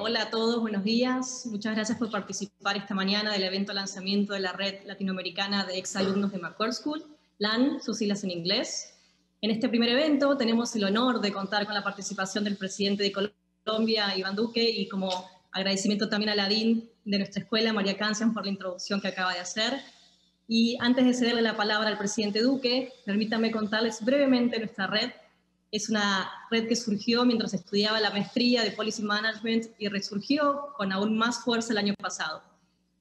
Hola a todos, buenos días. Muchas gracias por participar esta mañana del evento lanzamiento de la Red Latinoamericana de Exalumnos de McCourt School, LAN, sus siglas en inglés. En este primer evento tenemos el honor de contar con la participación del presidente de Colombia, Iván Duque, y como agradecimiento también a la DIN de nuestra escuela, María Cancian, por la introducción que acaba de hacer. Y antes de cederle la palabra al presidente Duque, permítanme contarles brevemente nuestra red. Es una red que surgió mientras estudiaba la maestría de Policy Management y resurgió con aún más fuerza el año pasado.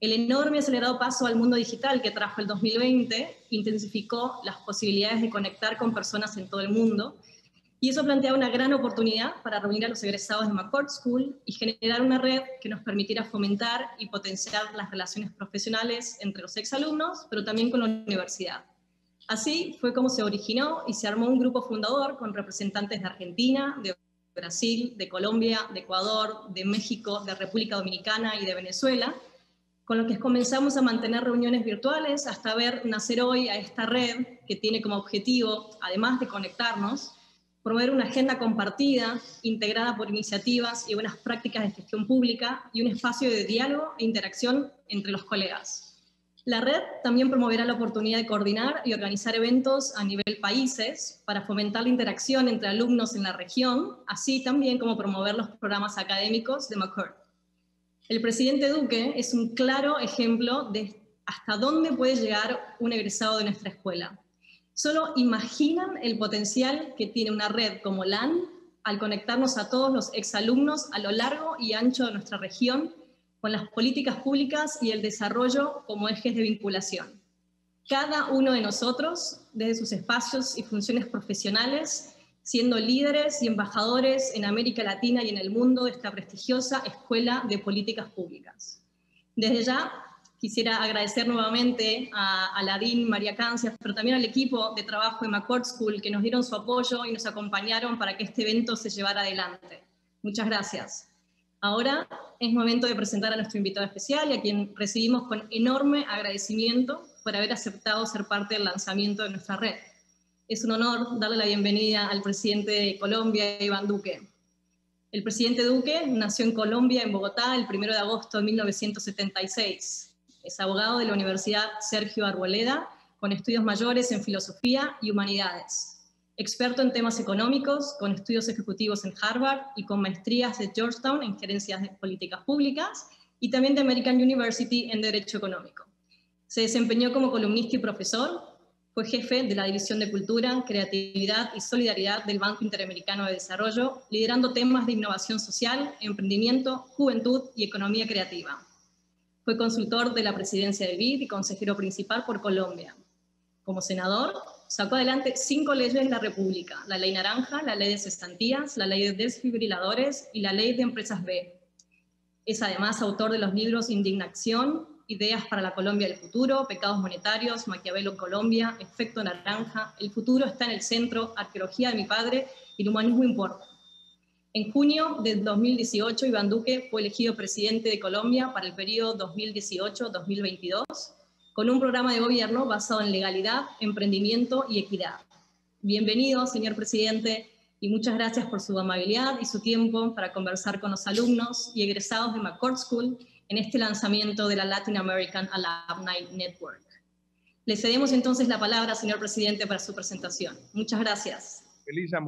El enorme y acelerado paso al mundo digital que trajo el 2020 intensificó las posibilidades de conectar con personas en todo el mundo, y eso planteaba una gran oportunidad para reunir a los egresados de McCourt School y generar una red que nos permitiera fomentar y potenciar las relaciones profesionales entre los exalumnos, pero también con la universidad. Así fue como se originó y se armó un grupo fundador con representantes de Argentina, de Brasil, de Colombia, de Ecuador, de México, de República Dominicana y de Venezuela, con los que comenzamos a mantener reuniones virtuales hasta ver nacer hoy a esta red que tiene como objetivo, además de conectarnos, promover una agenda compartida, integrada por iniciativas y buenas prácticas de gestión pública y un espacio de diálogo e interacción entre los colegas. La red también promoverá la oportunidad de coordinar y organizar eventos a nivel países para fomentar la interacción entre alumnos en la región, así también como promover los programas académicos de McCourt. El presidente Duque es un claro ejemplo de hasta dónde puede llegar un egresado de nuestra escuela. Solo imaginan el potencial que tiene una red como LAN al conectarnos a todos los exalumnos a lo largo y ancho de nuestra región con las políticas públicas y el desarrollo como ejes de vinculación. Cada uno de nosotros, desde sus espacios y funciones profesionales, siendo líderes y embajadores en América Latina y en el mundo de esta prestigiosa Escuela de Políticas Públicas. Desde ya, quisiera agradecer nuevamente a la DIN María Cancian, pero también al equipo de trabajo de McCourt School que nos dieron su apoyo y nos acompañaron para que este evento se llevara adelante. Muchas gracias. Ahora es momento de presentar a nuestro invitado especial y a quien recibimos con enorme agradecimiento por haber aceptado ser parte del lanzamiento de nuestra red. Es un honor darle la bienvenida al presidente de Colombia, Iván Duque. El presidente Duque nació en Colombia, en Bogotá, el 1 de agosto de 1976. Es abogado de la Universidad Sergio Arboleda, con estudios mayores en filosofía y humanidades. Experto en temas económicos, con estudios ejecutivos en Harvard y con maestrías de Georgetown en gerencias de políticas públicas y también de American University en Derecho Económico. Se desempeñó como columnista y profesor, fue jefe de la División de Cultura, Creatividad y Solidaridad del Banco Interamericano de Desarrollo, liderando temas de innovación social, emprendimiento, juventud y economía creativa. Fue consultor de la presidencia del BID y consejero principal por Colombia. Como senador, sacó adelante 5 leyes de la República: la Ley Naranja, la Ley de Cesantías, la Ley de Desfibriladores y la Ley de Empresas B. Es además autor de los libros Indignación, Ideas para la Colombia del Futuro, Pecados Monetarios, Maquiavelo en Colombia, Efecto Naranja, El futuro está en el centro, Arqueología de mi padre y El humanismo importa. En junio de 2018, Iván Duque fue elegido presidente de Colombia para el periodo 2018-2022, con un programa de gobierno basado en legalidad, emprendimiento y equidad. Bienvenido, señor presidente, y muchas gracias por su amabilidad y su tiempo para conversar con los alumnos y egresados de McCourt School en este lanzamiento de la Latin American Alumni Network. Le cedemos entonces la palabra, señor presidente, para su presentación. Muchas gracias. Elisa,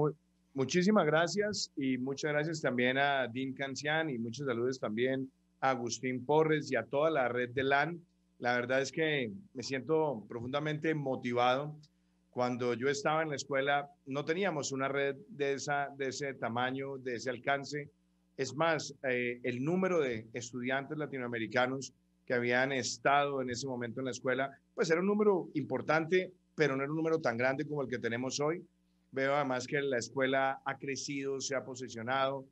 muchísimas gracias, y muchas gracias también a Dean Cancian, y muchos saludos también a Agustín Porres y a toda la red de LAN. La verdad es que me siento profundamente motivado. Cuando yo estaba en la escuela no teníamos una red de ese tamaño, de ese alcance. Es más, el número de estudiantes latinoamericanos que habían estado en ese momento en la escuela, pues era un número importante, pero no era un número tan grande como el que tenemos hoy. Veo además que la escuela ha crecido, se ha posicionado,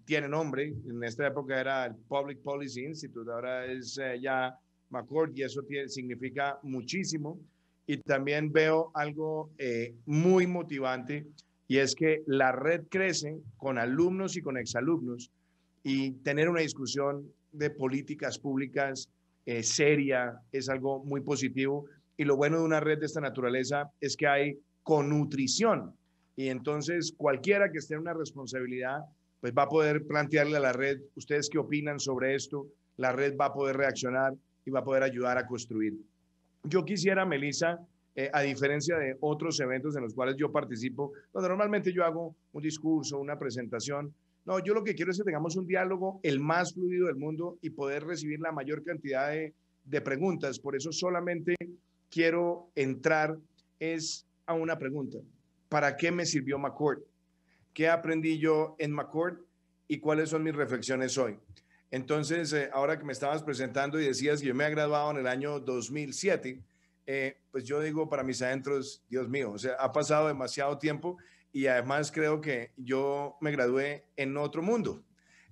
tiene nombre. En esta época era el Public Policy Institute, ahora es ya McCourt, y eso significa muchísimo. Y también veo algo muy motivante, y es que la red crece con alumnos y con exalumnos, y tener una discusión de políticas públicas seria es algo muy positivo. Y lo bueno de una red de esta naturaleza es que hay connutrición, y entonces cualquiera que esté en una responsabilidad pues va a poder plantearle a la red, ¿ustedes qué opinan sobre esto? La red va a poder reaccionar y va a poder ayudar a construir. Yo quisiera, Melissa, a diferencia de otros eventos en los cuales yo participo, donde normalmente yo hago un discurso, una presentación, no, yo lo que quiero es que tengamos un diálogo el más fluido del mundo y poder recibir la mayor cantidad de preguntas. Por eso solamente quiero entrar es a una pregunta. ¿Para qué me sirvió McCourt? ¿Qué aprendí yo en McCourt y cuáles son mis reflexiones hoy? Entonces, ahora que me estabas presentando y decías que yo me he graduado en el año 2007, pues yo digo para mis adentros, Dios mío, o sea, ha pasado demasiado tiempo y además creo que yo me gradué en otro mundo.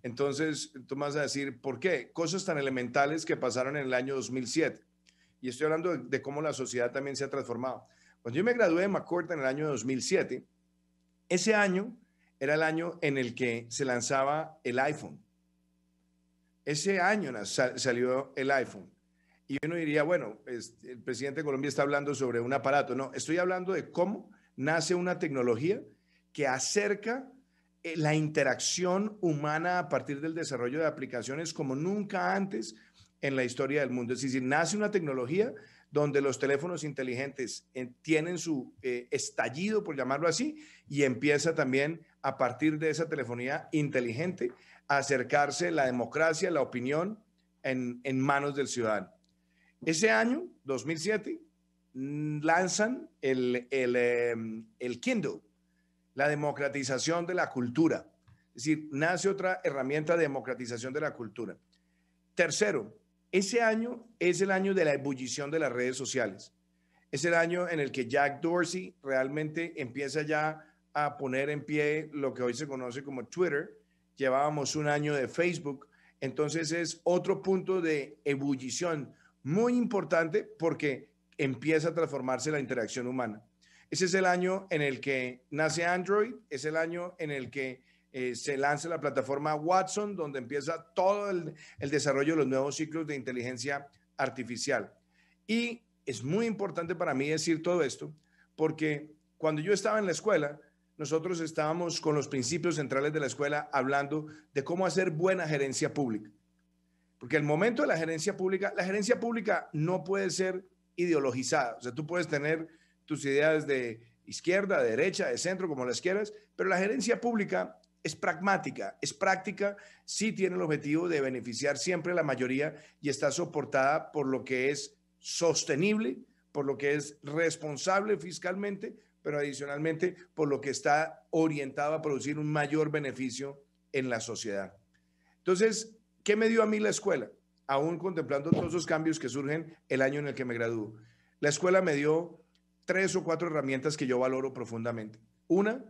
Entonces, tú me vas a decir, ¿por qué? Cosas tan elementales que pasaron en el año 2007. Y estoy hablando de cómo la sociedad también se ha transformado. Cuando yo me gradué de McCourt en el año 2007, ese año era el año en el que se lanzaba el iPhone. Ese año salió el iPhone. Y uno diría, bueno, el presidente de Colombia está hablando sobre un aparato. No, estoy hablando de cómo nace una tecnología que acerca la interacción humana a partir del desarrollo de aplicaciones como nunca antes en la historia del mundo. Es decir, nace una tecnología donde los teléfonos inteligentes tienen su estallido, por llamarlo así, y empieza también a partir de esa telefonía inteligente a acercarse la democracia, la opinión en manos del ciudadano. Ese año, 2007, lanzan el Kindle, la democratización de la cultura. Es decir, nace otra herramienta de democratización de la cultura. Tercero, ese año es el año de la ebullición de las redes sociales. Es el año en el que Jack Dorsey realmente empieza ya a poner en pie lo que hoy se conoce como Twitter. Llevábamos un año de Facebook. Entonces es otro punto de ebullición muy importante porque empieza a transformarse la interacción humana. Ese es el año en el que nace Android, es el año en el que se lanza la plataforma Watson, donde empieza todo el desarrollo de los nuevos ciclos de inteligencia artificial. Y es muy importante para mí decir todo esto, porque cuando yo estaba en la escuela, nosotros estábamos con los principios centrales de la escuela hablando de cómo hacer buena gerencia pública. Porque el momento de la gerencia pública no puede ser ideologizada. O sea, tú puedes tener tus ideas de izquierda, de derecha, de centro, como las quieras, pero la gerencia pública es pragmática, es práctica, sí tiene el objetivo de beneficiar siempre a la mayoría y está soportada por lo que es sostenible, por lo que es responsable fiscalmente, pero adicionalmente por lo que está orientado a producir un mayor beneficio en la sociedad. Entonces, ¿qué me dio a mí la escuela? Aún contemplando todos esos cambios que surgen el año en el que me gradúo. La escuela me dio 3 o 4 herramientas que yo valoro profundamente. Una,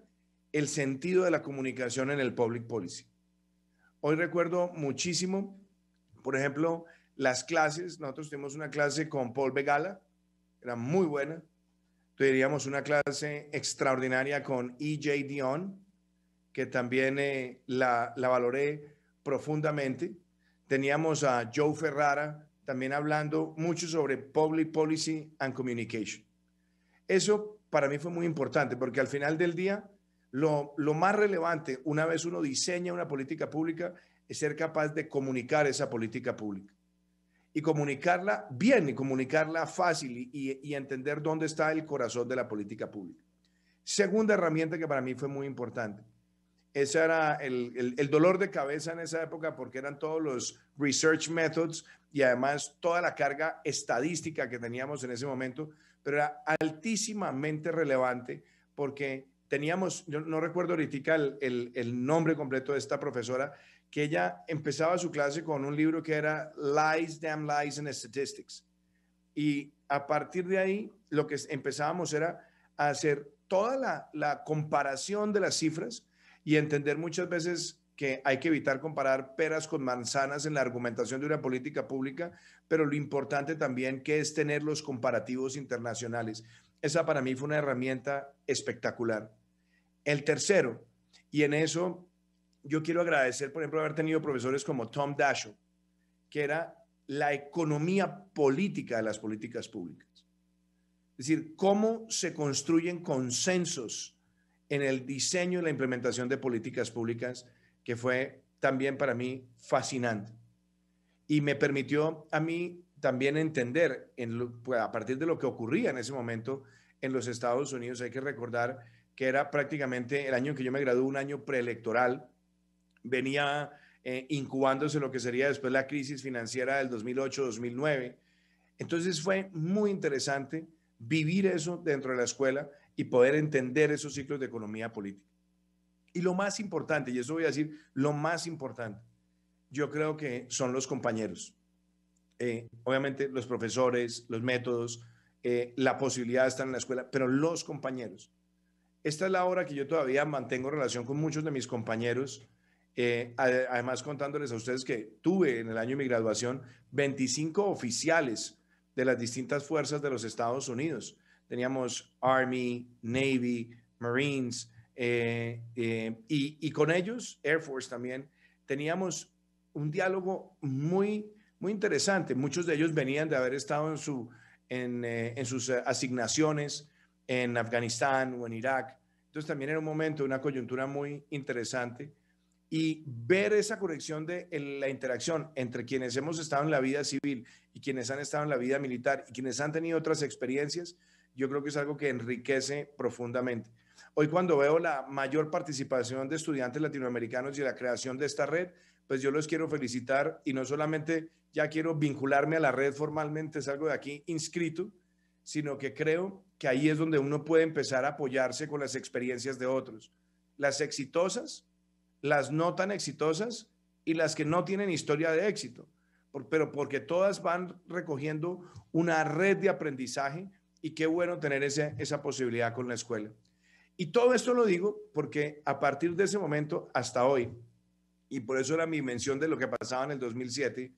el sentido de la comunicación en el public policy. Hoy recuerdo muchísimo, por ejemplo, las clases. Nosotros tuvimos una clase con Paul Begala, era muy buena. Tuvimos una clase extraordinaria con E.J. Dionne, que también la valoré profundamente. Teníamos a Joe Ferrara también hablando mucho sobre Public Policy and Communication. Eso para mí fue muy importante porque al final del día lo más relevante una vez uno diseña una política pública es ser capaz de comunicar esa política pública y comunicarla bien y comunicarla fácil y entender dónde está el corazón de la política pública. Segunda herramienta que para mí fue muy importante. Ese era el dolor de cabeza en esa época porque eran todos los research methods y además toda la carga estadística que teníamos en ese momento, pero era altísimamente relevante porque teníamos, yo no recuerdo ahorita el nombre completo de esta profesora, que ella empezaba su clase con un libro que era Lies, Damn Lies and Statistics. Y a partir de ahí lo que empezábamos era a hacer toda la comparación de las cifras y entender muchas veces que hay que evitar comparar peras con manzanas en la argumentación de una política pública, pero lo importante también que es tener los comparativos internacionales. Esa para mí fue una herramienta espectacular. El tercero, y en eso yo quiero agradecer, por ejemplo, haber tenido profesores como Tom Daschle, que era la economía política de las políticas públicas. Es decir, cómo se construyen consensos en el diseño y la implementación de políticas públicas, que fue también para mí fascinante y me permitió a mí también entender pues, a partir de lo que ocurría en ese momento en los Estados Unidos. Hay que recordar que era prácticamente el año en que yo me gradué, un año preelectoral. Venía incubándose lo que sería después la crisis financiera del 2008-2009. Entonces fue muy interesante vivir eso dentro de la escuela y poder entender esos ciclos de economía política. Y lo más importante, y eso voy a decir, lo más importante, yo creo que son los compañeros. Obviamente los profesores, los métodos, la posibilidad de estar en la escuela, pero los compañeros. Esta es la hora que yo todavía mantengo relación con muchos de mis compañeros, además contándoles a ustedes que tuve en el año de mi graduación 25 oficiales de las distintas fuerzas de los Estados Unidos. Teníamos Army, Navy, Marines, y con ellos, Air Force también, teníamos un diálogo muy interesante. Muchos de ellos venían de haber estado en sus asignaciones en Afganistán o en Irak. Entonces también era un momento, una coyuntura muy interesante. Y ver esa conexión de la interacción entre quienes hemos estado en la vida civil y quienes han estado en la vida militar y quienes han tenido otras experiencias, yo creo que es algo que enriquece profundamente. Hoy cuando veo la mayor participación de estudiantes latinoamericanos y la creación de esta red, pues yo los quiero felicitar y no solamente ya quiero vincularme a la red formalmente, salgo de aquí inscrito, sino que creo que ahí es donde uno puede empezar a apoyarse con las experiencias de otros. Las exitosas, las no tan exitosas y las que no tienen historia de éxito, pero porque todas van recogiendo una red de aprendizaje y qué bueno tener esa posibilidad con la escuela. Y todo esto lo digo porque a partir de ese momento hasta hoy, y por eso era mi mención de lo que pasaba en el 2007,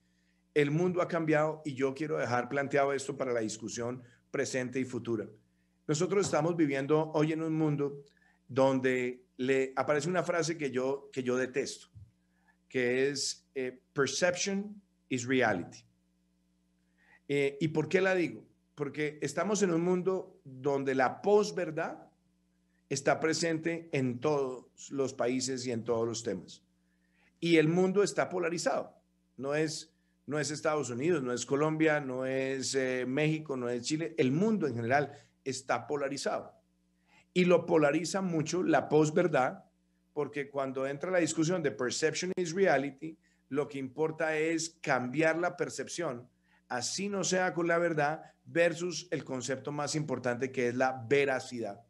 el mundo ha cambiado y yo quiero dejar planteado esto para la discusión presente y futura. Nosotros estamos viviendo hoy en un mundo donde le aparece una frase que yo detesto, que es perception is reality. ¿Y por qué la digo? Porque estamos en un mundo donde la posverdad está presente en todos los países y en todos los temas. Y el mundo está polarizado. No es Estados Unidos, no es Colombia, no es México, no es Chile. El mundo en general está polarizado. Y lo polariza mucho la posverdad, porque cuando entra la discusión de perception is reality, lo que importa es cambiar la percepción, así no sea con la verdad, versus el concepto más importante que es la veracidad.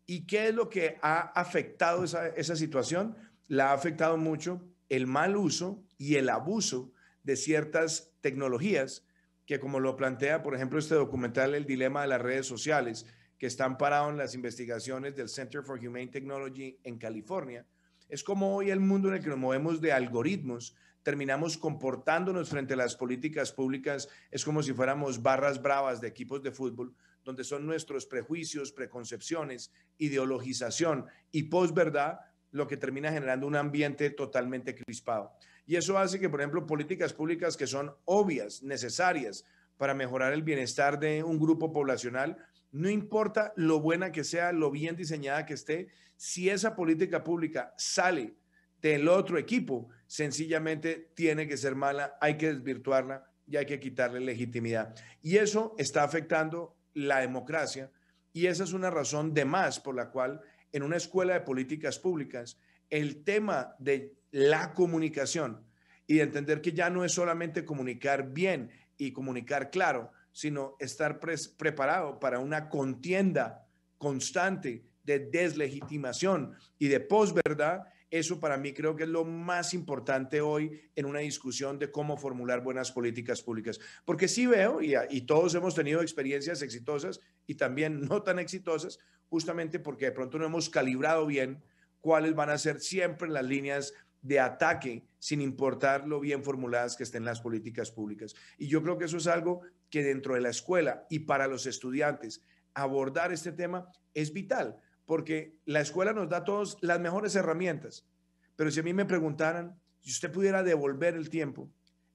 ¿Y qué es lo que ha afectado esa situación? La ha afectado mucho el mal uso y el abuso de ciertas tecnologías que, como lo plantea, por ejemplo, este documental, El dilema de las redes sociales, que está amparado en las investigaciones del Center for Humane Technology en California, es como hoy el mundo en el que nos movemos de algoritmos, terminamos comportándonos frente a las políticas públicas, es como si fuéramos barras bravas de equipos de fútbol, donde son nuestros prejuicios, preconcepciones, ideologización y posverdad lo que termina generando un ambiente totalmente crispado. Y eso hace que, por ejemplo, políticas públicas que son obvias, necesarias para mejorar el bienestar de un grupo poblacional, no importa lo buena que sea, lo bien diseñada que esté, si esa política pública sale del otro equipo, sencillamente tiene que ser mala, hay que desvirtuarla y hay que quitarle legitimidad. Y eso está afectando la democracia y esa es una razón de más por la cual en una escuela de políticas públicas el tema de la comunicación y de entender que ya no es solamente comunicar bien y comunicar claro, sino estar preparado para una contienda constante de deslegitimación y de posverdad. Eso para mí creo que es lo más importante hoy en una discusión de cómo formular buenas políticas públicas. Porque sí veo, y todos hemos tenido experiencias exitosas y también no tan exitosas, justamente porque de pronto no hemos calibrado bien cuáles van a ser siempre las líneas de ataque, sin importar lo bien formuladas que estén las políticas públicas. Y yo creo que eso es algo que dentro de la escuela y para los estudiantes, abordar este tema es vital, porque la escuela nos da a todos las mejores herramientas. Pero si a mí me preguntaran, si usted pudiera devolver el tiempo,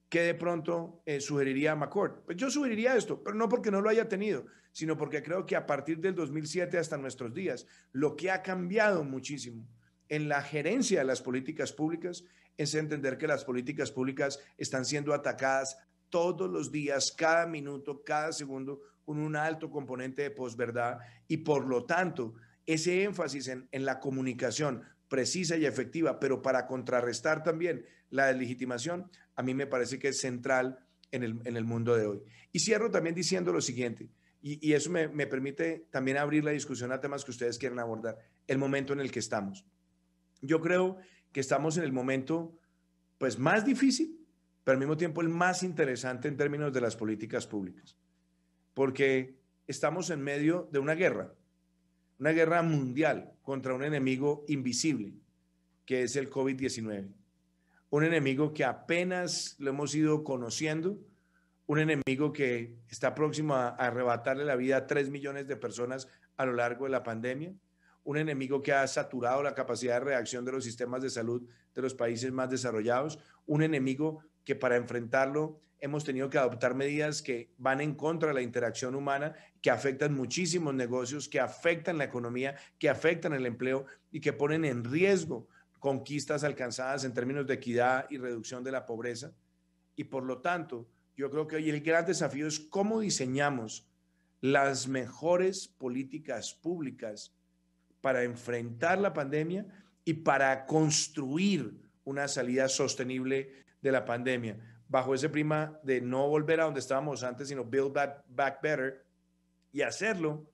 ¿qué de pronto sugeriría a McCord? Pues yo sugeriría esto, pero no porque no lo haya tenido, sino porque creo que a partir del 2007 hasta nuestros días, lo que ha cambiado muchísimo en la gerencia de las políticas públicas, es entender que las políticas públicas están siendo atacadas todos los días, cada minuto, cada segundo, con un alto componente de posverdad y por lo tanto ese énfasis en la comunicación precisa y efectiva, pero para contrarrestar también la deslegitimación, a mí me parece que es central en el mundo de hoy. Y cierro también diciendo lo siguiente, y eso me permite también abrir la discusión a temas que ustedes quieren abordar, el momento en el que estamos. Yo creo que estamos en el momento pues más difícil, pero al mismo tiempo el más interesante en términos de las políticas públicas, porque estamos en medio de una guerra mundial contra un enemigo invisible, que es el COVID-19. Un enemigo que apenas lo hemos ido conociendo, un enemigo que está próximo a arrebatarle la vida a 3 millones de personas a lo largo de la pandemia, un enemigo que ha saturado la capacidad de reacción de los sistemas de salud de los países más desarrollados, un enemigo que para enfrentarlo hemos tenido que adoptar medidas que van en contra de la interacción humana, que afectan muchísimos negocios, que afectan la economía, que afectan el empleo y que ponen en riesgo conquistas alcanzadas en términos de equidad y reducción de la pobreza. Y por lo tanto, yo creo que hoy el gran desafío es cómo diseñamos las mejores políticas públicas para enfrentar la pandemia y para construir una salida sostenible de la pandemia, bajo ese prima de no volver a donde estábamos antes, sino build back better, y hacerlo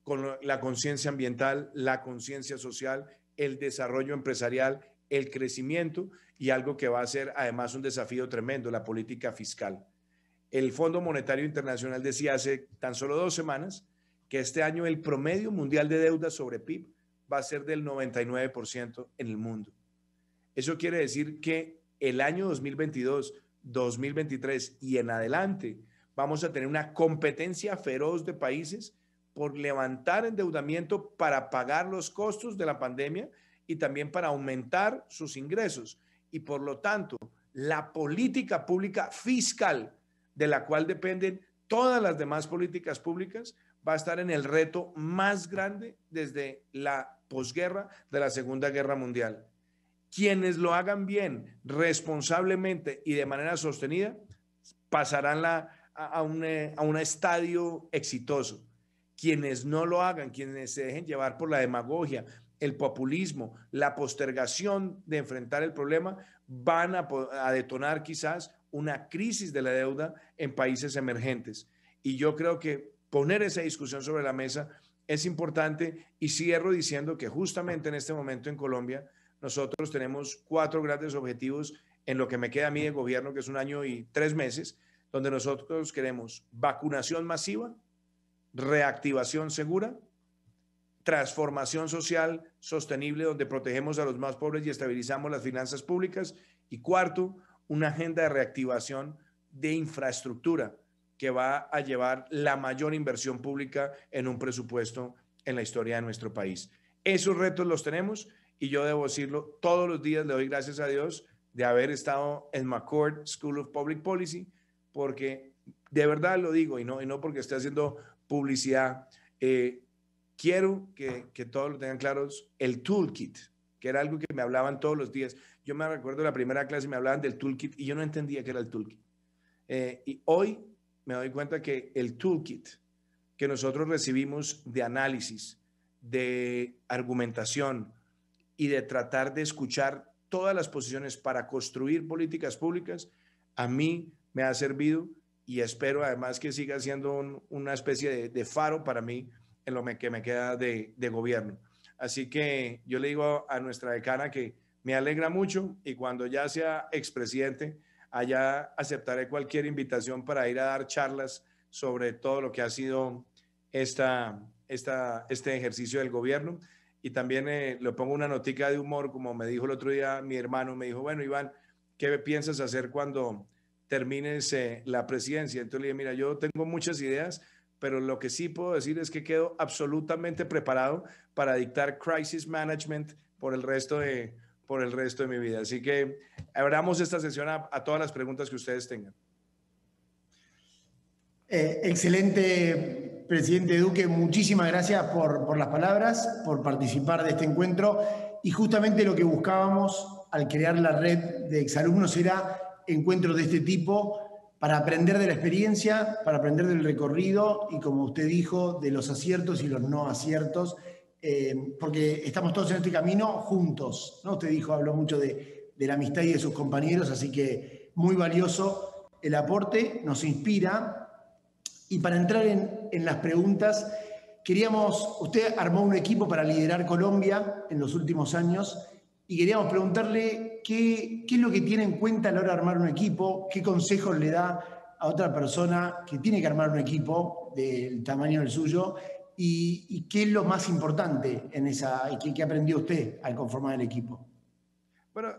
con la conciencia ambiental, la conciencia social, el desarrollo empresarial, el crecimiento y algo que va a ser además un desafío tremendo, la política fiscal. El Fondo Monetario Internacional decía hace tan solo 2 semanas que este año el promedio mundial de deuda sobre PIB va a ser del 99% en el mundo. Eso quiere decir que el año 2022, 2023 y en adelante vamos a tener una competencia feroz de países por levantar endeudamiento para pagar los costos de la pandemia y también para aumentar sus ingresos. Y por lo tanto, la política pública fiscal de la cual dependen todas las demás políticas públicas va a estar en el reto más grande desde la posguerra de la Segunda Guerra Mundial. Quienes lo hagan bien, responsablemente y de manera sostenida, pasarán a un estadio exitoso. Quienes no lo hagan, quienes se dejen llevar por la demagogia, el populismo, la postergación de enfrentar el problema, van a detonar quizás una crisis de la deuda en países emergentes. Y yo creo que poner esa discusión sobre la mesa es importante y cierro diciendo que justamente en este momento en Colombia nosotros tenemos 4 grandes objetivos en lo que me queda a mí de gobierno, que es 1 año y 3 meses, donde nosotros queremos vacunación masiva, reactivación segura, transformación social sostenible donde protegemos a los más pobres y estabilizamos las finanzas públicas y 4, una agenda de reactivación de infraestructura que va a llevar la mayor inversión pública en un presupuesto en la historia de nuestro país. Esos retos los tenemos y yo debo decirlo, todos los días le doy gracias a Dios de haber estado en McCourt School of Public Policy, porque de verdad lo digo y no porque esté haciendo publicidad. Quiero que todos lo tengan claros, el toolkit, que era algo que me hablaban todos los días. Yo me recuerdo de la primera clase me hablaban del toolkit y yo no entendía qué era el toolkit. Y hoy me doy cuenta que el toolkit que nosotros recibimos de análisis, de argumentación y de tratar de escuchar todas las posiciones para construir políticas públicas, a mí me ha servido y espero además que siga siendo una especie de faro para mí en lo que me queda de gobierno. Así que yo le digo a nuestra decana que me alegra mucho y cuando ya sea expresidente, allá aceptaré cualquier invitación para ir a dar charlas sobre todo lo que ha sido este ejercicio del gobierno. Y también le pongo una notica de humor, como me dijo el otro día mi hermano, me dijo, bueno, Iván, ¿qué piensas hacer cuando termines la presidencia? Entonces le dije, mira, yo tengo muchas ideas, pero lo que sí puedo decir es que quedo absolutamente preparado para dictar crisis management por el resto de mi vida. Así que abramos esta sesión a todas las preguntas que ustedes tengan. Excelente, presidente Duque. Muchísimas gracias por las palabras, por participar de este encuentro. y justamente lo que buscábamos al crear la red de exalumnos era encuentros de este tipo para aprender de la experiencia, para aprender del recorrido y, como usted dijo, de los aciertos y los no aciertos, porque estamos todos en este camino juntos, ¿no? Usted dijo, habló mucho de la amistad y de sus compañeros, así que muy valioso el aporte, nos inspira. Y para entrar en las preguntas, usted armó un equipo para liderar Colombia en los últimos años y queríamos preguntarle qué es lo que tiene en cuenta a la hora de armar un equipo, qué consejos le da a otra persona que tiene que armar un equipo del tamaño del suyo y qué es lo más importante en qué aprendió usted al conformar el equipo. Bueno,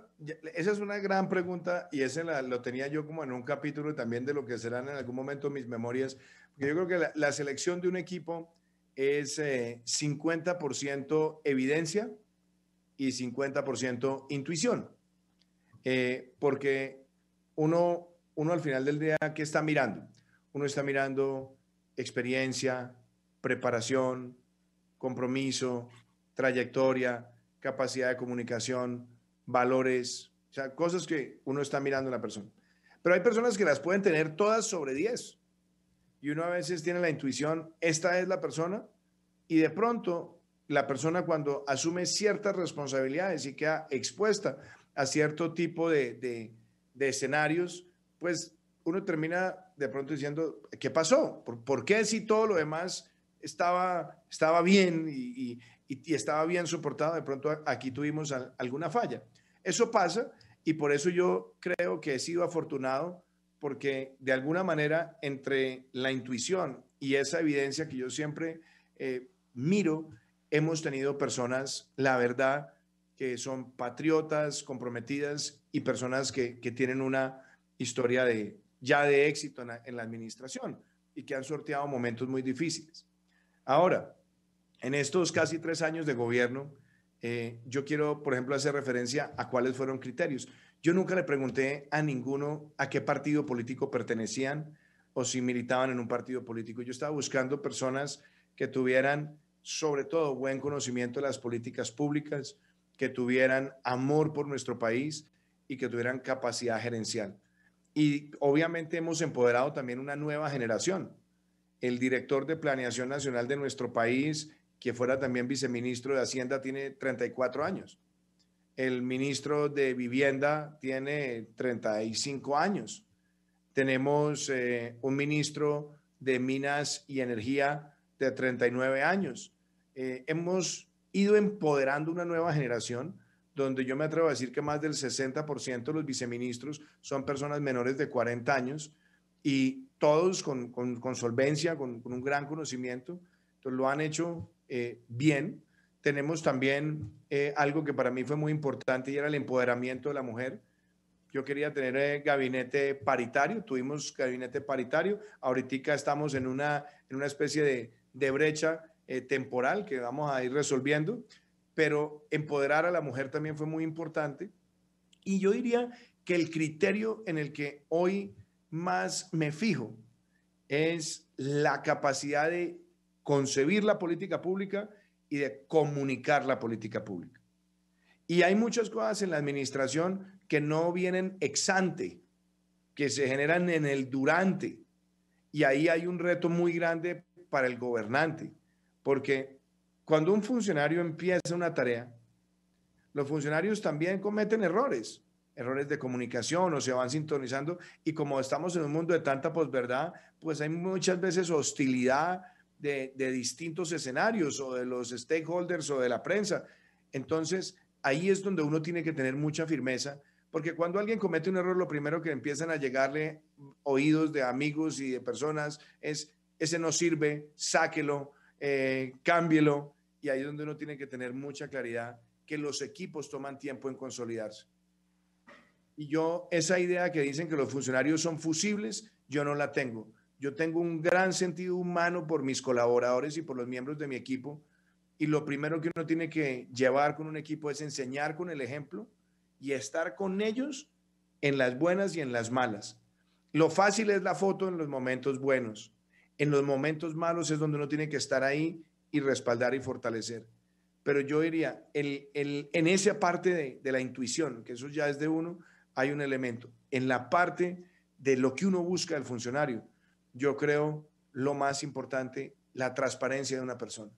esa es una gran pregunta y ese lo tenía yo como en un capítulo también de lo que serán en algún momento mis memorias, porque yo creo que la selección de un equipo es 50% evidencia y 50% intuición, porque uno al final del día, ¿qué está mirando? Uno está mirando experiencia, preparación, compromiso, trayectoria, capacidad de comunicación, valores, o sea, cosas que uno está mirando en la persona. Pero hay personas que las pueden tener todas sobre 10 y uno a veces tiene la intuición, esta es la persona, y de pronto la persona cuando asume ciertas responsabilidades y queda expuesta a cierto tipo de escenarios, pues uno termina de pronto diciendo, ¿qué pasó? ¿Por qué si todo lo demás estaba bien y estaba bien soportado, de pronto aquí tuvimos alguna falla? Eso pasa y por eso yo creo que he sido afortunado porque de alguna manera entre la intuición y esa evidencia que yo siempre miro, hemos tenido personas, la verdad, que son patriotas, comprometidas y personas que tienen una historia ya de éxito en la administración y que han sorteado momentos muy difíciles. Ahora, en estos casi 3 años de gobierno, yo quiero, por ejemplo, hacer referencia a cuáles fueron criterios. Yo nunca le pregunté a ninguno a qué partido político pertenecían o si militaban en un partido político. Yo estaba buscando personas que tuvieran, sobre todo, buen conocimiento de las políticas públicas, que tuvieran amor por nuestro país y que tuvieran capacidad gerencial. Y obviamente hemos empoderado también una nueva generación. El director de Planeación Nacional de nuestro país, que fuera también viceministro de Hacienda, tiene 34 años. El ministro de Vivienda tiene 35 años. Tenemos un ministro de Minas y Energía de 39 años. Hemos ido empoderando una nueva generación donde yo me atrevo a decir que más del 60% de los viceministros son personas menores de 40 años y todos con solvencia, con un gran conocimiento. Entonces lo han hecho bien. Tenemos también algo que para mí fue muy importante y era el empoderamiento de la mujer. Yo quería tener gabinete paritario, tuvimos gabinete paritario, ahorita estamos en una especie de brecha temporal que vamos a ir resolviendo, pero empoderar a la mujer también fue muy importante. Y yo diría que el criterio en el que hoy más me fijo es la capacidad de concebir la política pública y de comunicar la política pública. Y hay muchas cosas en la administración que no vienen ex ante, que se generan en el durante. Y ahí hay un reto muy grande para el gobernante, porque cuando un funcionario empieza una tarea, los funcionarios también cometen errores de comunicación o se van sintonizando. Y como estamos en un mundo de tanta posverdad, pues hay muchas veces hostilidad de distintos escenarios o de los stakeholders o de la prensa. Entonces, ahí es donde uno tiene que tener mucha firmeza, porque cuando alguien comete un error, lo primero que empiezan a llegarle oídos de amigos y de personas es, ese no sirve, sáquelo, cámbielo, y ahí es donde uno tiene que tener mucha claridad que los equipos toman tiempo en consolidarse. Y yo, esa idea que dicen que los funcionarios son fusibles, yo no la tengo. Yo tengo un gran sentido humano por mis colaboradores y por los miembros de mi equipo, y lo primero que uno tiene que llevar con un equipo es enseñar con el ejemplo y estar con ellos en las buenas y en las malas. Lo fácil es la foto en los momentos buenos. En los momentos malos es donde uno tiene que estar ahí y respaldar y fortalecer. pero yo diría, en esa parte de la intuición, que eso ya es de uno, hay un elemento. En la parte de lo que uno busca del funcionario, yo creo lo más importante, la transparencia de una persona,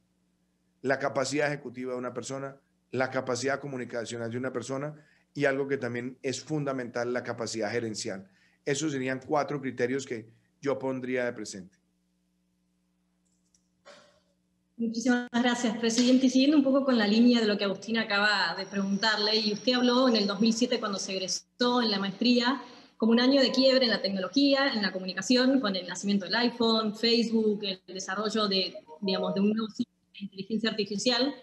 la capacidad ejecutiva de una persona, la capacidad comunicacional de una persona y algo que también es fundamental, la capacidad gerencial. Esos serían 4 criterios que yo pondría de presente. Muchísimas gracias, presidente. Y siguiendo un poco con la línea de lo que Agustín acaba de preguntarle, y usted habló en el 2007 cuando se egresó en la maestría como un año de quiebre en la tecnología, en la comunicación, con el nacimiento del iPhone, Facebook, el desarrollo de, digamos, de un nuevo sistema de inteligencia artificial.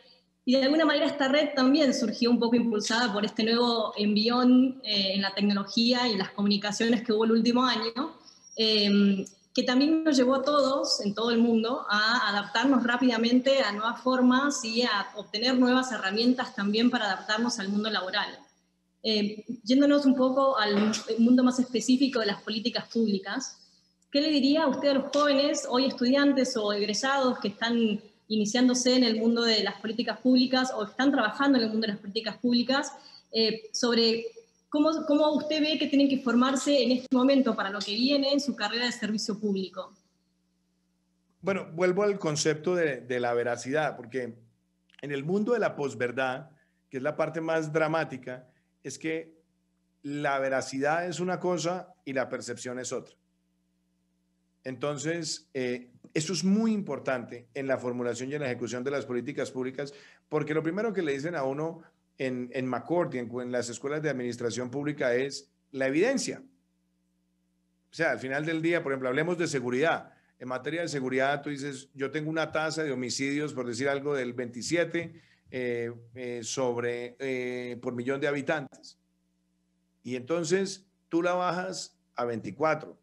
Y de alguna manera esta red también surgió un poco impulsada por este nuevo envión en la tecnología y las comunicaciones que hubo el último año, que también nos llevó a todos, en todo el mundo, a adaptarnos rápidamente a nuevas formas y a obtener nuevas herramientas también para adaptarnos al mundo laboral. Yéndonos un poco al mundo más específico de las políticas públicas, ¿qué le diría a usted a los jóvenes, hoy estudiantes o egresados que están iniciándose en el mundo de las políticas públicas o están trabajando en el mundo de las políticas públicas, sobre cómo usted ve que tienen que formarse en este momento para lo que viene en su carrera de servicio público? Bueno, vuelvo al concepto de la veracidad, porque en el mundo de la posverdad, que es la parte más dramática, es que la veracidad es una cosa y la percepción es otra. Entonces, eso es muy importante en la formulación y en la ejecución de las políticas públicas, porque lo primero que le dicen a uno en McCourt y en las escuelas de administración pública es la evidencia. O sea, al final del día, por ejemplo, hablemos de seguridad. En materia de seguridad, tú dices, yo tengo una tasa de homicidios, por decir algo, del 27 por millón de habitantes. Y entonces tú la bajas a 24.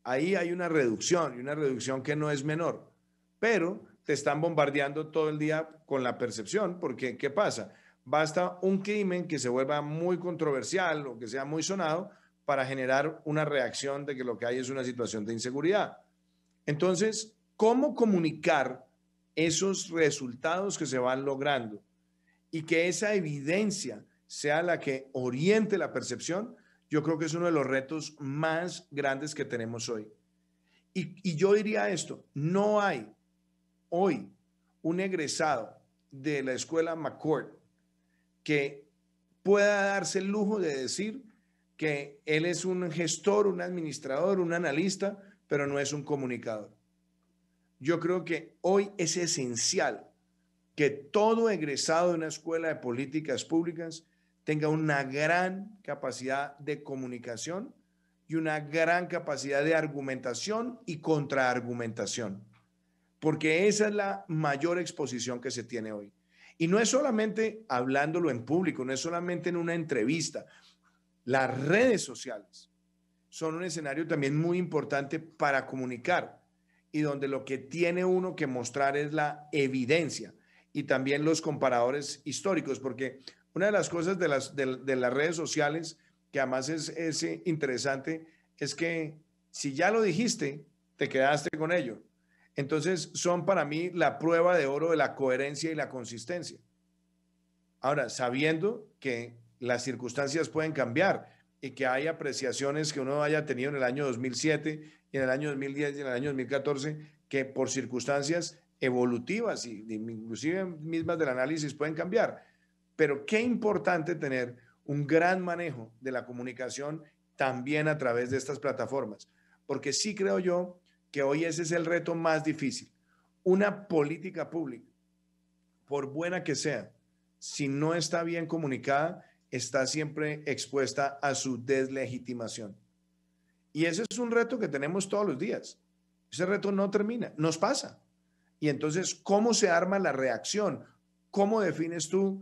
Ahí hay una reducción, y una reducción que no es menor. Pero te están bombardeando todo el día con la percepción, porque ¿qué pasa? Basta un crimen que se vuelva muy controversial o que sea muy sonado para generar una reacción de que lo que hay es una situación de inseguridad. Entonces, ¿cómo comunicar esos resultados que se van logrando y que esa evidencia sea la que oriente la percepción? Yo creo que es uno de los retos más grandes que tenemos hoy. Y yo diría esto, no hay hoy un egresado de la escuela McCourt que pueda darse el lujo de decir que él es un gestor, un administrador, un analista, pero no es un comunicador. Yo creo que hoy es esencial que todo egresado de una escuela de políticas públicas tenga una gran capacidad de comunicación y una gran capacidad de argumentación y contraargumentación, porque esa es la mayor exposición que se tiene hoy. Y no es solamente hablándolo en público, no es solamente en una entrevista. Las redes sociales son un escenario también muy importante para comunicar y donde lo que tiene uno que mostrar es la evidencia y también los comparadores históricos, porque una de las cosas de las redes sociales que además es interesante es que si ya lo dijiste, te quedaste con ello. Entonces son para mí la prueba de oro de la coherencia y la consistencia. Ahora, sabiendo que las circunstancias pueden cambiar y que hay apreciaciones que uno haya tenido en el año 2007 y en el año 2010 y en el año 2014 que por circunstancias evolutivas y inclusive mismas del análisis pueden cambiar. Pero qué importante tener un gran manejo de la comunicación también a través de estas plataformas, porque sí creo yo que hoy ese es el reto más difícil. Una política pública, por buena que sea, si no está bien comunicada, está siempre expuesta a su deslegitimación. Y ese es un reto que tenemos todos los días. Ese reto no termina, nos pasa. Y entonces, ¿cómo se arma la reacción? ¿Cómo defines tú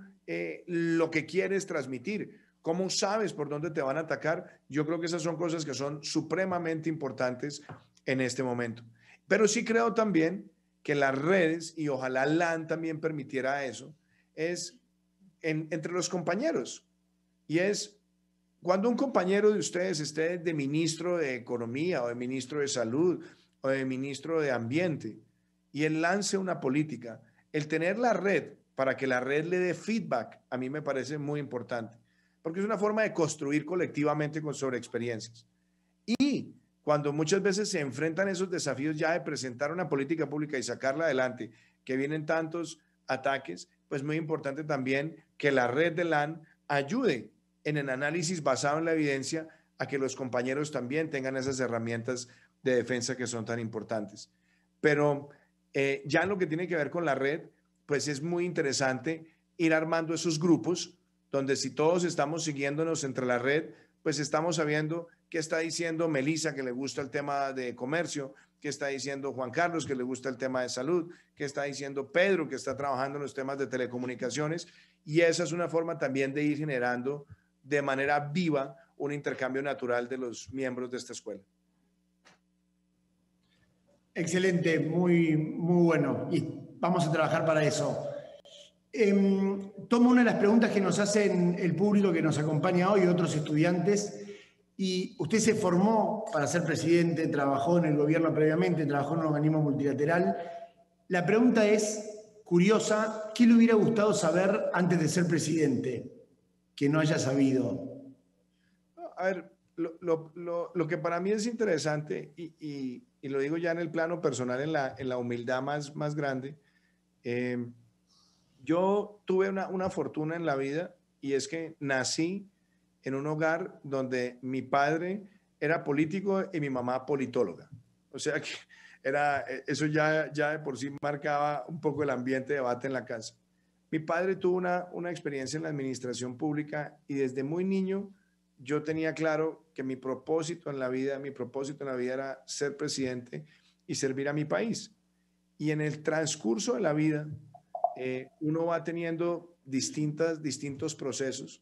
lo que quieres transmitir? ¿Cómo sabes por dónde te van a atacar? Yo creo que esas son cosas que son supremamente importantes en este momento. Pero sí creo también que las redes, y ojalá LAN también permitiera eso, es entre los compañeros. Y es cuando un compañero de ustedes esté de ministro de Economía o de ministro de Salud o de ministro de Ambiente y él lance una política, el tener la red para que la red le dé feedback, a mí me parece muy importante, porque es una forma de construir colectivamente sobre experiencias. Y cuando muchas veces se enfrentan esos desafíos ya de presentar una política pública y sacarla adelante, que vienen tantos ataques, pues muy importante también que la red de LAN ayude en el análisis basado en la evidencia a que los compañeros también tengan esas herramientas de defensa que son tan importantes. Pero ya en lo que tiene que ver con la red, pues es muy interesante ir armando esos grupos donde si todos estamos siguiéndonos entre la red, pues estamos sabiendo qué está diciendo Melissa, que le gusta el tema de comercio, qué está diciendo Juan Carlos, que le gusta el tema de salud, qué está diciendo Pedro, que está trabajando en los temas de telecomunicaciones. Y esa es una forma también de ir generando de manera viva un intercambio natural de los miembros de esta escuela. Excelente, muy bueno. Y vamos a trabajar para eso. Tomo una de las preguntas que nos hacen el público que nos acompaña hoy, otros estudiantes. Y usted se formó para ser presidente, trabajó en el gobierno previamente, trabajó en un organismo multilateral. La pregunta es curiosa: ¿qué le hubiera gustado saber antes de ser presidente que no haya sabido? A ver, lo que para mí es interesante, y lo digo ya en el plano personal, en la humildad más grande, yo tuve una fortuna en la vida, y es que nací en un hogar donde mi padre era político y mi mamá politóloga. O sea que eso ya de por sí marcaba un poco el ambiente de debate en la casa. Mi padre tuvo una experiencia en la administración pública, y desde muy niño yo tenía claro que mi propósito en la vida era ser presidente y servir a mi país. Y en el transcurso de la vida, uno va teniendo distintos procesos,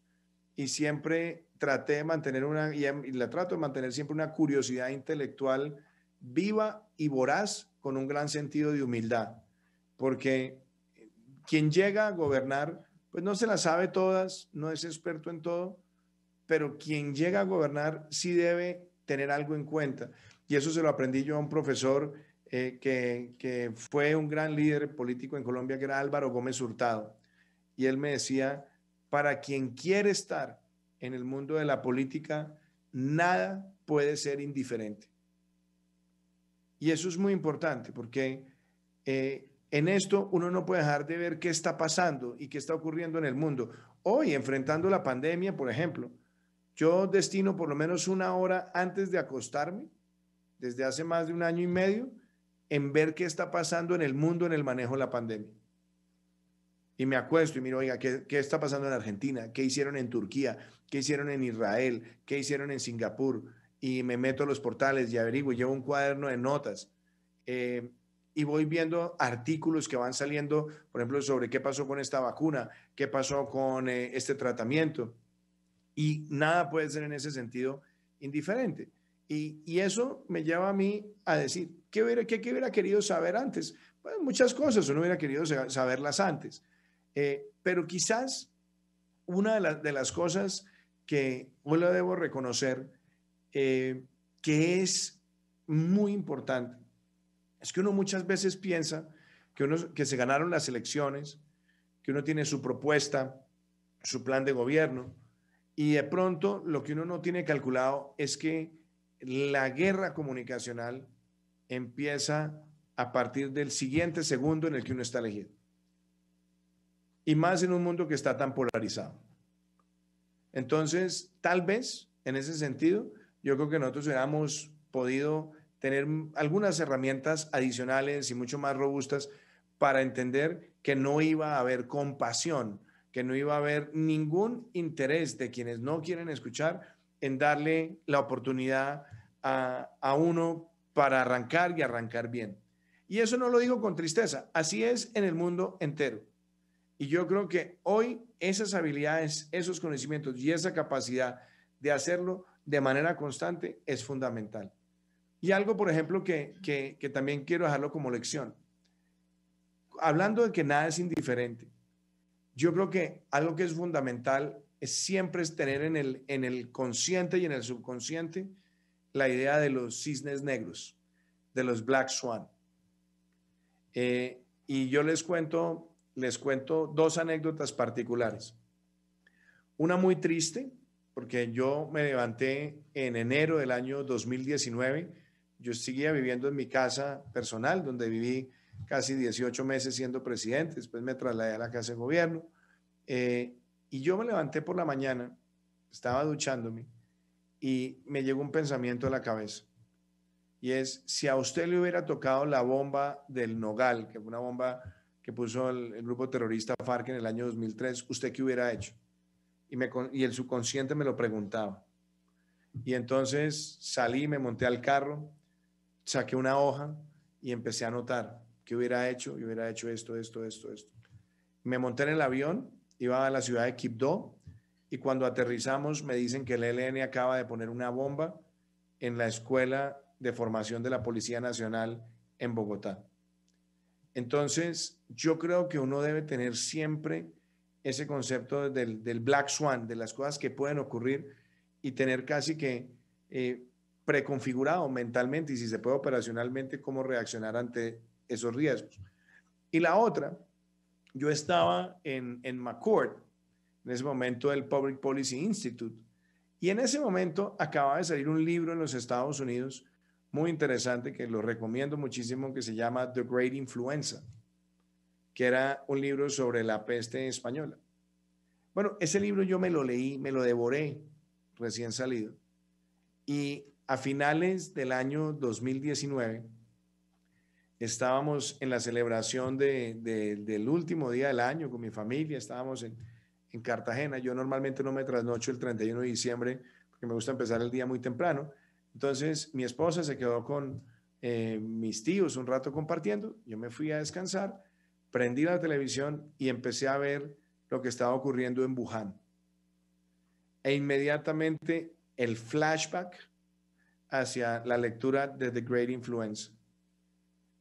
y siempre traté de mantener y la trato de mantener siempre una curiosidad intelectual viva y voraz, con un gran sentido de humildad, porque quien llega a gobernar, pues no se las sabe todas, no es experto en todo, pero quien llega a gobernar sí debe tener algo en cuenta. Y eso se lo aprendí yo a un profesor que fue un gran líder político en Colombia, que era Álvaro Gómez Hurtado. Y él me decía: para quien quiere estar en el mundo de la política, nada puede ser indiferente. Y eso es muy importante, porque en esto uno no puede dejar de ver qué está pasando y qué está ocurriendo en el mundo. Hoy, enfrentando la pandemia, por ejemplo, yo destino por lo menos una hora antes de acostarme, desde hace más de un año y medio, en ver qué está pasando en el mundo en el manejo de la pandemia. Y me acuesto y miro, oiga, ¿qué está pasando en Argentina? ¿Qué hicieron en Turquía? ¿Qué hicieron en Israel? ¿Qué hicieron en Singapur? Y me meto a los portales y averiguo, llevo un cuaderno de notas. Y voy viendo artículos que van saliendo, por ejemplo, sobre qué pasó con esta vacuna, qué pasó con este tratamiento. Y nada puede ser en ese sentido indiferente. Y eso me lleva a mí a decir, ¿qué hubiera querido saber antes? Pues muchas cosas, uno hubiera querido saberlas antes. Pero quizás una de las cosas que hoy lo debo reconocer, que es muy importante, es que uno muchas veces piensa que se ganaron las elecciones, que uno tiene su propuesta, su plan de gobierno, y de pronto lo que uno no tiene calculado es que la guerra comunicacional empieza a partir del siguiente segundo en el que uno está elegido. Y más en un mundo que está tan polarizado. Entonces, tal vez, en ese sentido, yo creo que nosotros hubiéramos podido tener algunas herramientas adicionales y mucho más robustas para entender que no iba a haber compasión, que no iba a haber ningún interés de quienes no quieren escuchar en darle la oportunidad a uno para arrancar y arrancar bien. Y eso no lo digo con tristeza, así es en el mundo entero. Y yo creo que hoy esas habilidades, esos conocimientos y esa capacidad de hacerlo de manera constante es fundamental. Y algo, por ejemplo, que también quiero dejarlo como lección. Hablando de que nada es indiferente, yo creo que algo que es fundamental es siempre tener en el consciente y en el subconsciente la idea de los cisnes negros, de los Black Swan. Y yo les cuento les cuento dos anécdotas particulares. Una muy triste, porque yo me levanté en enero del año 2019. Yo seguía viviendo en mi casa personal, donde viví casi 18 meses siendo presidente. Después me trasladé a la casa de gobierno. Y yo me levanté por la mañana, estaba duchándome y me llegó un pensamiento a la cabeza. Y es, si a usted le hubiera tocado la bomba del Nogal, que fue una bomba que puso el grupo terrorista FARC en el año 2003, ¿usted qué hubiera hecho? Y el subconsciente me lo preguntaba. Y entonces salí, me monté al carro, saqué una hoja y empecé a anotar qué hubiera hecho. Y hubiera hecho esto. Me monté en el avión, iba a la ciudad de Quibdó y cuando aterrizamos me dicen que el ELN acaba de poner una bomba en la escuela de formación de la Policía Nacional en Bogotá. Entonces, yo creo que uno debe tener siempre ese concepto del Black Swan, de las cosas que pueden ocurrir y tener casi que preconfigurado mentalmente y si se puede operacionalmente cómo reaccionar ante esos riesgos. Y la otra, yo estaba en McCourt, en ese momento el Public Policy Institute, y en ese momento acababa de salir un libro en los Estados Unidos muy interesante que lo recomiendo muchísimo, que se llama The Great Influenza, que era un libro sobre la peste española. Bueno, ese libro yo me lo leí, me lo devoré recién salido, y a finales del año 2019 estábamos en la celebración del último día del año con mi familia, estábamos en Cartagena. Yo normalmente no me trasnocho el 31 de diciembre porque me gusta empezar el día muy temprano. Entonces mi esposa se quedó con mis tíos un rato compartiendo, yo me fui a descansar, prendí la televisión y empecé a ver lo que estaba ocurriendo en Wuhan. E inmediatamente el flashback hacia la lectura de The Great Influenza.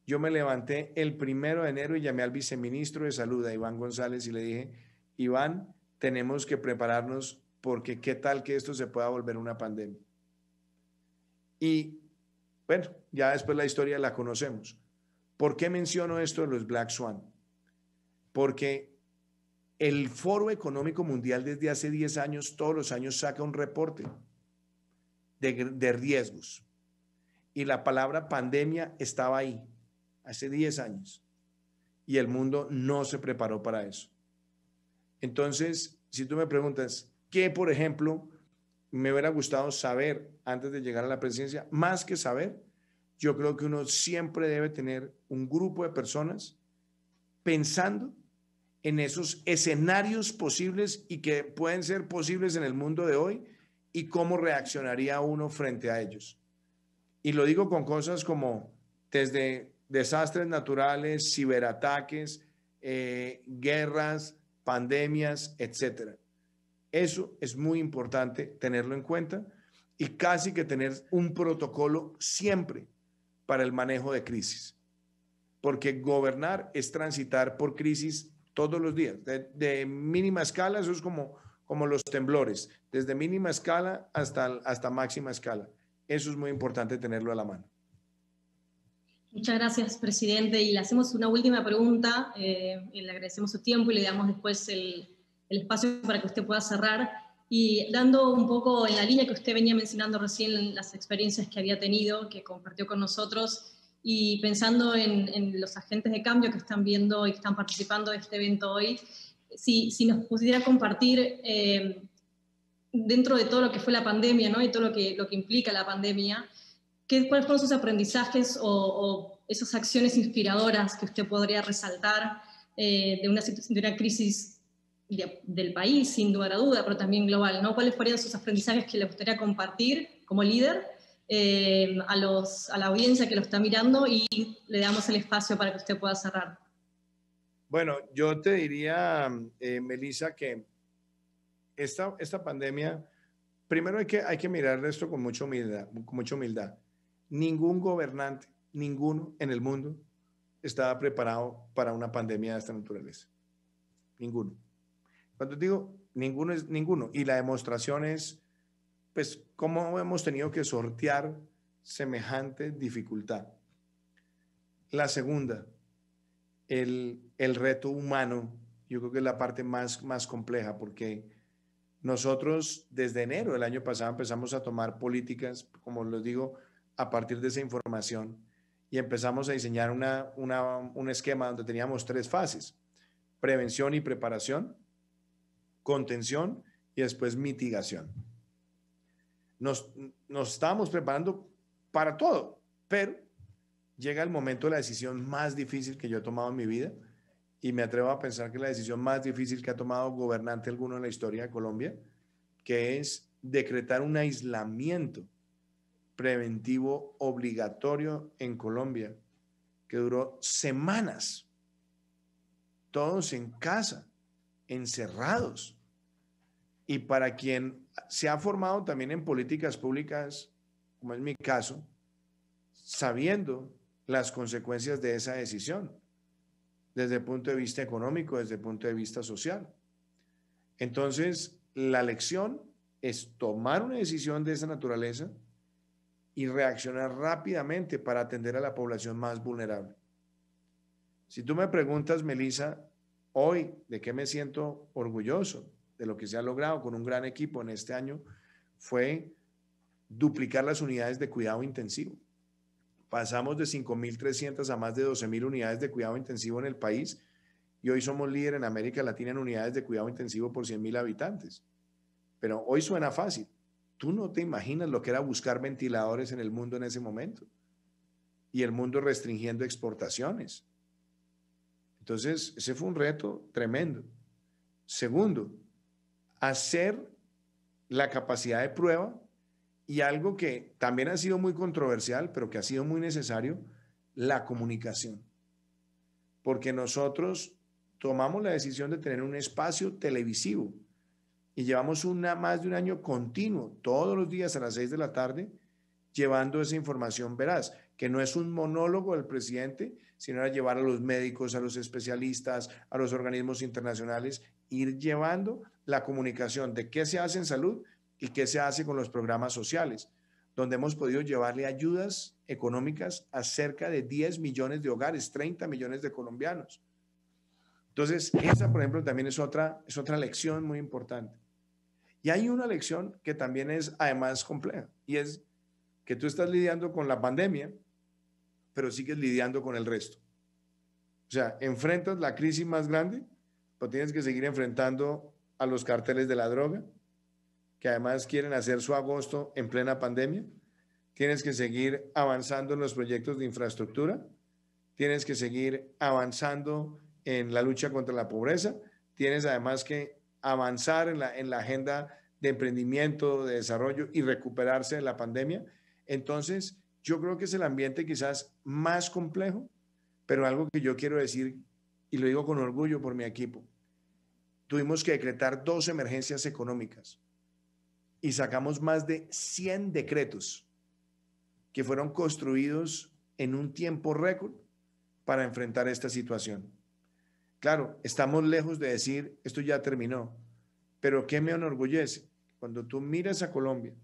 Yo me levanté el 1 de enero y llamé al viceministro de Salud, a Iván González, y le dije, Iván, tenemos que prepararnos porque qué tal que esto se pueda volver una pandemia. Y bueno, ya después la historia la conocemos. ¿Por qué menciono esto de los Black Swan? Porque el Foro Económico Mundial desde hace 10 años, todos los años saca un reporte de riesgos. Y la palabra pandemia estaba ahí hace 10 años. Y el mundo no se preparó para eso. Entonces, si tú me preguntas, ¿qué, por ejemplo, me hubiera gustado saber antes de llegar a la presidencia? Más que saber, yo creo que uno siempre debe tener un grupo de personas pensando en esos escenarios posibles y que pueden ser posibles en el mundo de hoy y cómo reaccionaría uno frente a ellos. Y lo digo con cosas como desde desastres naturales, ciberataques, guerras, pandemias, etcétera. Eso es muy importante tenerlo en cuenta y casi que tener un protocolo siempre para el manejo de crisis, porque gobernar es transitar por crisis todos los días, de mínima escala. Eso es como los temblores, desde mínima escala hasta máxima escala. Eso es muy importante tenerlo a la mano. Muchas gracias, presidente. Y le hacemos una última pregunta. Le agradecemos su tiempo y le damos después el espacio para que usted pueda cerrar. Y dando un poco en la línea que usted venía mencionando recién, las experiencias que había tenido, que compartió con nosotros, y pensando en los agentes de cambio que están viendo y que están participando de este evento hoy, si nos pudiera compartir, dentro de todo lo que fue la pandemia, ¿no? Y todo lo que implica la pandemia, ¿cuáles fueron sus aprendizajes o esas acciones inspiradoras que usted podría resaltar de una crisis del país, sin lugar a duda, pero también global, ¿no? ¿Cuáles fueron sus aprendizajes que le gustaría compartir como líder a la audiencia que lo está mirando? Y le damos el espacio para que usted pueda cerrar. Bueno, yo te diría, Melissa, que esta pandemia, primero hay que mirar esto con mucha humildad. Ningún gobernante, ninguno en el mundo estaba preparado para una pandemia de esta naturaleza. Ninguno. Cuando digo ninguno, es ninguno. Y la demostración es, pues, cómo hemos tenido que sortear semejante dificultad. La segunda, el reto humano, yo creo que es la parte más compleja, porque nosotros desde enero del año pasado empezamos a tomar políticas, como les digo, a partir de esa información y empezamos a diseñar un esquema donde teníamos 3 fases: prevención y preparación, contención y después mitigación. Nos, nos estábamos preparando para todo, pero llega el momento de la decisión más difícil que yo he tomado en mi vida, y me atrevo a pensar que la decisión más difícil que ha tomado gobernante alguno en la historia de Colombia, que es decretar un aislamiento preventivo obligatorio en Colombia, que duró semanas, todos en casa, encerrados. Y para quien se ha formado también en políticas públicas, como es mi caso, sabiendo las consecuencias de esa decisión, desde el punto de vista económico, desde el punto de vista social. Entonces, la lección es tomar una decisión de esa naturaleza y reaccionar rápidamente para atender a la población más vulnerable. Si tú me preguntas, Melissa, hoy, ¿de qué me siento orgulloso? De lo que se ha logrado con un gran equipo en este año, fue duplicar las unidades de cuidado intensivo. Pasamos de 5.300 a más de 12.000 unidades de cuidado intensivo en el país, y hoy somos líder en América Latina en unidades de cuidado intensivo por 100.000 habitantes. Pero hoy suena fácil. Tú no te imaginas lo que era buscar ventiladores en el mundo en ese momento, y el mundo restringiendo exportaciones. Entonces, ese fue un reto tremendo. Segundo, hacer la capacidad de prueba, y algo que también ha sido muy controversial, pero que ha sido muy necesario, la comunicación. Porque nosotros tomamos la decisión de tener un espacio televisivo y llevamos más de un año continuo, todos los días a las 6 de la tarde, llevando esa información veraz, que no es un monólogo del presidente, sino era llevar a los médicos, a los especialistas, a los organismos internacionales, ir llevando la comunicación de qué se hace en salud y qué se hace con los programas sociales, donde hemos podido llevarle ayudas económicas a cerca de 10 millones de hogares, 30 millones de colombianos. Entonces, esa, por ejemplo, también es otra lección muy importante. Y hay una lección que también es además compleja, y es que tú estás lidiando con la pandemia, pero sigues lidiando con el resto. O sea, enfrentas la crisis más grande, pero tienes que seguir enfrentando a los carteles de la droga, que además quieren hacer su agosto en plena pandemia. Tienes que seguir avanzando en los proyectos de infraestructura. Tienes que seguir avanzando en la lucha contra la pobreza. Tienes además que avanzar en la agenda de emprendimiento, de desarrollo y recuperarse de la pandemia. Entonces, yo creo que es el ambiente quizás más complejo, pero algo que yo quiero decir, y lo digo con orgullo por mi equipo: tuvimos que decretar 2 emergencias económicas y sacamos más de 100 decretos que fueron construidos en un tiempo récord para enfrentar esta situación. Claro, estamos lejos de decir esto ya terminó, pero ¿qué me enorgullece? Cuando tú miras a Colombia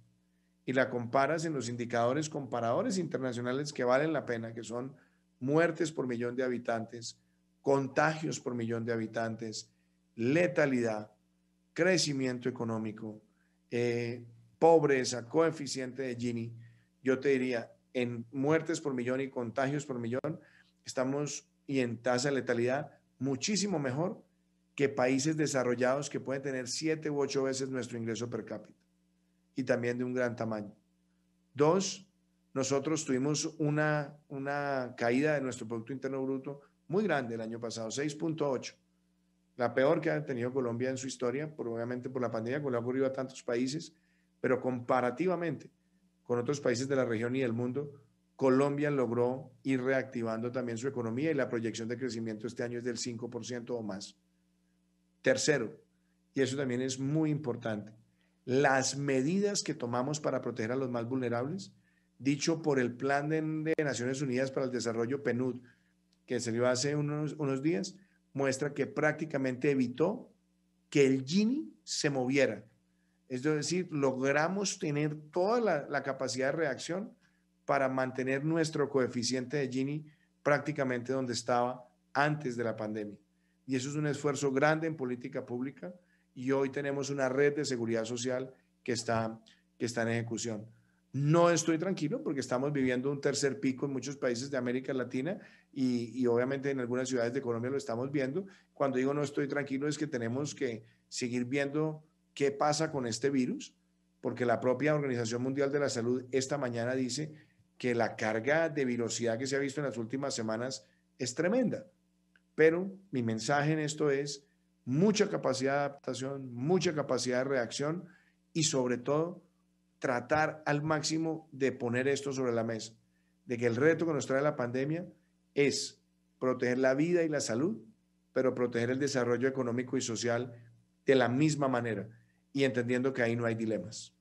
y la comparas en los indicadores comparadores internacionales que valen la pena, que son muertes por millón de habitantes, contagios por millón de habitantes, letalidad, crecimiento económico, pobreza, coeficiente de Gini, yo te diría, en muertes por millón y contagios por millón, estamos, y en tasa de letalidad, muchísimo mejor que países desarrollados que pueden tener 7 u 8 veces nuestro ingreso per cápita, y también de un gran tamaño. 2, nosotros tuvimos una caída de nuestro Producto Interno Bruto muy grande el año pasado, 6.8, la peor que ha tenido Colombia en su historia, obviamente por la pandemia, como le ha ocurrido a tantos países, pero comparativamente con otros países de la región y del mundo, Colombia logró ir reactivando también su economía, y la proyección de crecimiento este año es del 5% o más. Tercero, y eso también es muy importante, las medidas que tomamos para proteger a los más vulnerables, dicho por el Plan de Naciones Unidas para el Desarrollo, PNUD, que se dio hace unos días, muestra que prácticamente evitó que el Gini se moviera. Es decir, logramos tener toda la capacidad de reacción para mantener nuestro coeficiente de Gini prácticamente donde estaba antes de la pandemia. Y eso es un esfuerzo grande en política pública y hoy tenemos una red de seguridad social que está en ejecución. No estoy tranquilo porque estamos viviendo un tercer pico en muchos países de América Latina y obviamente en algunas ciudades de Colombia lo estamos viendo. Cuando digo no estoy tranquilo es que tenemos que seguir viendo qué pasa con este virus, porque la propia Organización Mundial de la Salud esta mañana dice que la carga de virosidad que se ha visto en las últimas semanas es tremenda. Pero mi mensaje en esto es mucha capacidad de adaptación, mucha capacidad de reacción y sobre todo tratar al máximo de poner esto sobre la mesa, de que el reto que nos trae la pandemia es proteger la vida y la salud, pero proteger el desarrollo económico y social de la misma manera y entendiendo que ahí no hay dilemas.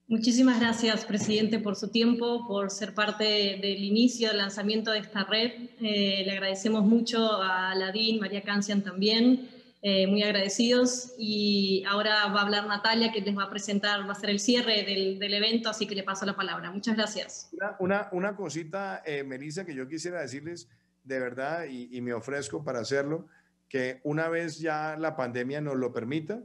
Muchísimas gracias, presidente, por su tiempo, por ser parte del inicio, del lanzamiento de esta red. Le agradecemos mucho a la DIN, María Cancian también, muy agradecidos. Y ahora va a hablar Natalia, que les va a presentar, va a ser el cierre del evento, así que le paso la palabra. Muchas gracias. Una cosita, Melissa, que yo quisiera decirles de verdad, y me ofrezco para hacerlo, que una vez ya la pandemia nos lo permita,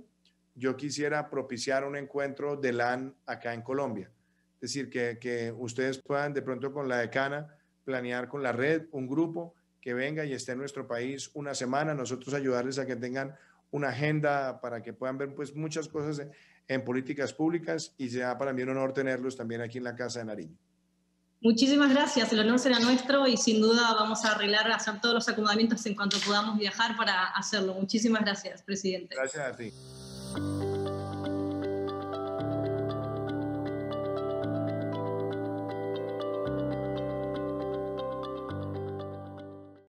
yo quisiera propiciar un encuentro de LAN acá en Colombia. Es decir, que ustedes puedan de pronto con la decana planear con la red un grupo que venga y esté en nuestro país una semana, nosotros ayudarles a que tengan una agenda para que puedan ver pues muchas cosas en políticas públicas y sea para mí un honor tenerlos también aquí en la Casa de Nariño. Muchísimas gracias, el honor será nuestro y sin duda vamos a arreglar, a hacer todos los acomodamientos en cuanto podamos viajar para hacerlo. Muchísimas gracias, presidente. Gracias a ti.